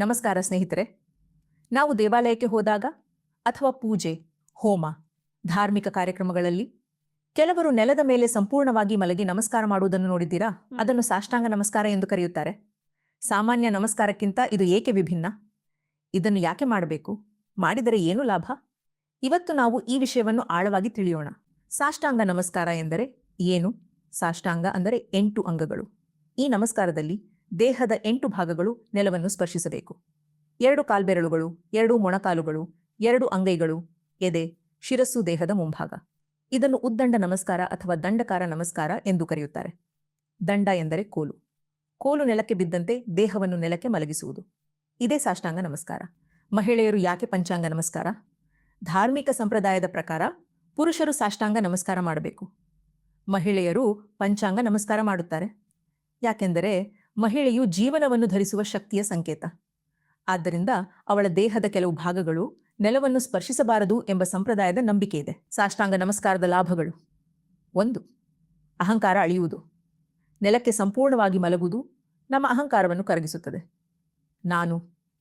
ನಮಸ್ಕಾರ ಸ್ನೇಹಿತರೆ. ನಾವು ದೇವಾಲಯಕ್ಕೆ ಹೋದಾಗ ಅಥವಾ ಪೂಜೆ, ಹೋಮ, ಧಾರ್ಮಿಕ ಕಾರ್ಯಕ್ರಮಗಳಲ್ಲಿ ಕೆಲವರು ನೆಲದ ಮೇಲೆ ಸಂಪೂರ್ಣವಾಗಿ ಮಲಗಿ ನಮಸ್ಕಾರ ಮಾಡುವುದನ್ನು ನೋಡಿದ್ದೀರಾ? ಅದನ್ನು ಸಾಷ್ಟಾಂಗ ನಮಸ್ಕಾರ ಎಂದು ಕರೆಯುತ್ತಾರೆ. ಸಾಮಾನ್ಯ ನಮಸ್ಕಾರಕ್ಕಿಂತ ಇದು ಏಕೆ ವಿಭಿನ್ನ? ಇದನ್ನು ಯಾಕೆ ಮಾಡಬೇಕು? ಮಾಡಿದರೆ ಏನು ಲಾಭ? ಇವತ್ತು ನಾವು ಈ ವಿಷಯವನ್ನು ಆಳವಾಗಿ ತಿಳಿಯೋಣ. ಸಾಷ್ಟಾಂಗ ನಮಸ್ಕಾರ ಎಂದರೆ ಏನು? ಸಾಷ್ಟಾಂಗ ಅಂದರೆ 8 ಅಂಗಗಳು. ಈ ನಮಸ್ಕಾರದಲ್ಲಿ ದೇಹದ 8 ಭಾಗಗಳು ನೆಲವನ್ನು ಸ್ಪರ್ಶಿಸಬೇಕು. 2 ಕಾಲ್ಬೆರಳುಗಳು, 2 ಮೊಣಕಾಲುಗಳು, 2 ಅಂಗೈಗಳು, ಎದೆ, ಶಿರಸ್ಸು ದೇಹದ ಮುಂಭಾಗ. ಇದನ್ನು ಉದ್ದಂಡ ನಮಸ್ಕಾರ ಅಥವಾ ದಂಡಕಾರ ನಮಸ್ಕಾರ ಎಂದು ಕರೆಯುತ್ತಾರೆ. ದಂಡ ಎಂದರೆ ಕೋಲು. ಕೋಲು ನೆಲಕ್ಕೆ ಬಿದ್ದಂತೆ ದೇಹವನ್ನು ನೆಲಕ್ಕೆ ಮಲಗಿಸುವುದು. ಇದೇ ಸಾಷ್ಟಾಂಗ ನಮಸ್ಕಾರ. ಮಹಿಳೆಯರು ಯಾಕೆ ಪಂಚಾಂಗ ನಮಸ್ಕಾರ? ಧಾರ್ಮಿಕ ಸಂಪ್ರದಾಯದ ಪ್ರಕಾರ ಪುರುಷರು ಸಾಷ್ಟಾಂಗ ನಮಸ್ಕಾರ ಮಾಡಬೇಕು. ಮಹಿಳೆಯರು ಪಂಚಾಂಗ ನಮಸ್ಕಾರ ಮಾಡುತ್ತಾರೆ. ಯಾಕೆಂದರೆ ಮಹಿಳೆಯು ಜೀವನವನ್ನು ಧರಿಸುವ ಶಕ್ತಿಯ ಸಂಕೇತ. ಆದ್ದರಿಂದ ಅವಳ ದೇಹದ ಕೆಲವು ಭಾಗಗಳು ನೆಲವನ್ನು ಸ್ಪರ್ಶಿಸಬಾರದು ಎಂಬ ಸಂಪ್ರದಾಯದ ನಂಬಿಕೆ ಇದೆ. ಸಾಷ್ಟಾಂಗ ನಮಸ್ಕಾರದ ಲಾಭಗಳು: 1. ಅಹಂಕಾರ ಅಳಿಯುವುದು. ನೆಲಕ್ಕೆ ಸಂಪೂರ್ಣವಾಗಿ ಮಲಗುವುದು ನಮ್ಮ ಅಹಂಕಾರವನ್ನು ಕರಗಿಸುತ್ತದೆ. ನಾನು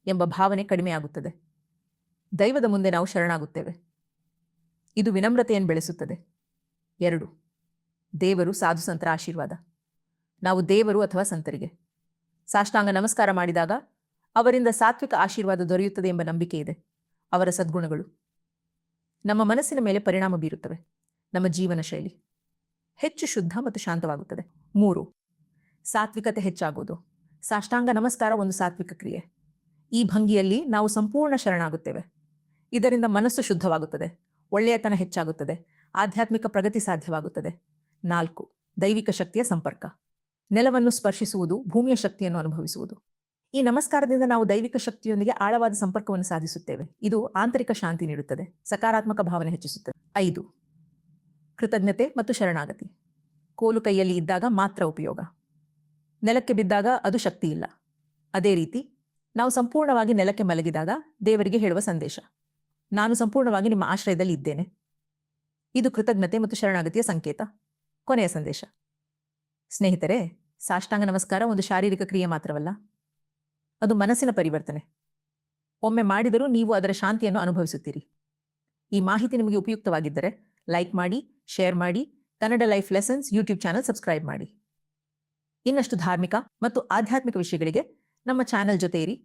ಎಂಬ ಭಾವನೆ ಕಡಿಮೆಯಾಗುತ್ತದೆ. ದೈವದ ಮುಂದೆ ನಾವು ಶರಣಾಗುತ್ತೇವೆ. ಇದು ವಿನಮ್ರತೆಯನ್ನು ಬೆಳೆಸುತ್ತದೆ. 2. ದೇವರು ಸಾಧು ಸಂತರ ಆಶೀರ್ವಾದ. ನಾವು ದೇವರು ಅಥವಾ ಸಂತರಿಗೆ ಸಾಷ್ಟಾಂಗ ನಮಸ್ಕಾರ ಮಾಡಿದಾಗ ಅವರಿಂದ ಸಾತ್ವಿಕ ಆಶೀರ್ವಾದ ದೊರೆಯುತ್ತದೆ ಎಂಬ ನಂಬಿಕೆ ಇದೆ. ಅವರ ಸದ್ಗುಣಗಳು ನಮ್ಮ ಮನಸ್ಸಿನ ಮೇಲೆ ಪರಿಣಾಮ ಬೀರುತ್ತವೆ. ನಮ್ಮ ಜೀವನ ಶೈಲಿ ಹೆಚ್ಚು ಶುದ್ಧ ಮತ್ತು ಶಾಂತವಾಗುತ್ತದೆ. 3. ಸಾತ್ವಿಕತೆ ಹೆಚ್ಚಾಗುವುದು. ಸಾಷ್ಟಾಂಗ ನಮಸ್ಕಾರ ಒಂದು ಸಾತ್ವಿಕ ಕ್ರಿಯೆ. ಈ ಭಂಗಿಯಲ್ಲಿ ನಾವು ಸಂಪೂರ್ಣ ಶರಣಾಗುತ್ತೇವೆ. ಇದರಿಂದ ಮನಸ್ಸು ಶುದ್ಧವಾಗುತ್ತದೆ, ಒಳ್ಳೆಯತನ ಹೆಚ್ಚಾಗುತ್ತದೆ, ಆಧ್ಯಾತ್ಮಿಕ ಪ್ರಗತಿ ಸಾಧ್ಯವಾಗುತ್ತದೆ. 4. ದೈವಿಕ ಶಕ್ತಿಯ ಸಂಪರ್ಕ. ನೆಲವನ್ನು ಸ್ಪರ್ಶಿಸುವುದು ಭೂಮಿಯ ಶಕ್ತಿಯನ್ನು ಅನುಭವಿಸುವುದು. ಈ ನಮಸ್ಕಾರದಿಂದ ನಾವು ದೈವಿಕ ಶಕ್ತಿಯೊಂದಿಗೆ ಆಳವಾದ ಸಂಪರ್ಕವನ್ನು ಸಾಧಿಸುತ್ತೇವೆ. ಇದು ಆಂತರಿಕ ಶಾಂತಿ ನೀಡುತ್ತದೆ, ಸಕಾರಾತ್ಮಕ ಭಾವನೆ ಹೆಚ್ಚಿಸುತ್ತದೆ. 5. ಕೃತಜ್ಞತೆ ಮತ್ತು ಶರಣಾಗತಿ. ಕೋಲು ಕೈಯಲ್ಲಿ ಇದ್ದಾಗ ಮಾತ್ರ ಉಪಯೋಗ. ನೆಲಕ್ಕೆ ಬಿದ್ದಾಗ ಅದು ಶಕ್ತಿ ಇಲ್ಲ. ಅದೇ ರೀತಿ ನಾವು ಸಂಪೂರ್ಣವಾಗಿ ನೆಲಕ್ಕೆ ಮಲಗಿದಾಗ ದೇವರಿಗೆ ಹೇಳುವ ಸಂದೇಶ: ನಾನು ಸಂಪೂರ್ಣವಾಗಿ ನಿಮ್ಮ ಆಶ್ರಯದಲ್ಲಿ ಇದ್ದೇನೆ. ಇದು ಕೃತಜ್ಞತೆ ಮತ್ತು ಶರಣಾಗತಿಯ ಸಂಕೇತ. ಕೊನೆಯ ಸಂದೇಶ: ಸ್ನೇಹಿತರೆ, ಸಾಷ್ಟಾಂಗ ನಮಸ್ಕಾರ ಒಂದು ಶಾರೀರಿಕ ಕ್ರಿಯೆ ಮಾತ್ರವಲ್ಲ, ಅದು ಮನಸ್ಸಿನ ಪರಿವರ್ತನೆ. ಒಮ್ಮೆ ಮಾಡಿದರೂ ನೀವು ಅದರ ಶಾಂತಿಯನ್ನು ಅನುಭವಿಸುತ್ತೀರಿ. ಈ ಮಾಹಿತಿ ನಿಮಗೆ ಉಪಯುಕ್ತವಾಗಿದ್ದರೆ ಲೈಕ್ ಮಾಡಿ, ಶೇರ್ ಮಾಡಿ. Kannada life lessons YouTube channel subscribe ಮಾಡಿ. ಇನ್ನಷ್ಟು ಧಾರ್ಮಿಕ ಮತ್ತು ಆಧ್ಯಾತ್ಮಿಕ ವಿಷಯಗಳಿಗೆ ನಮ್ಮ ಚಾನೆಲ್ ಜೊತೆ ಇರಿ.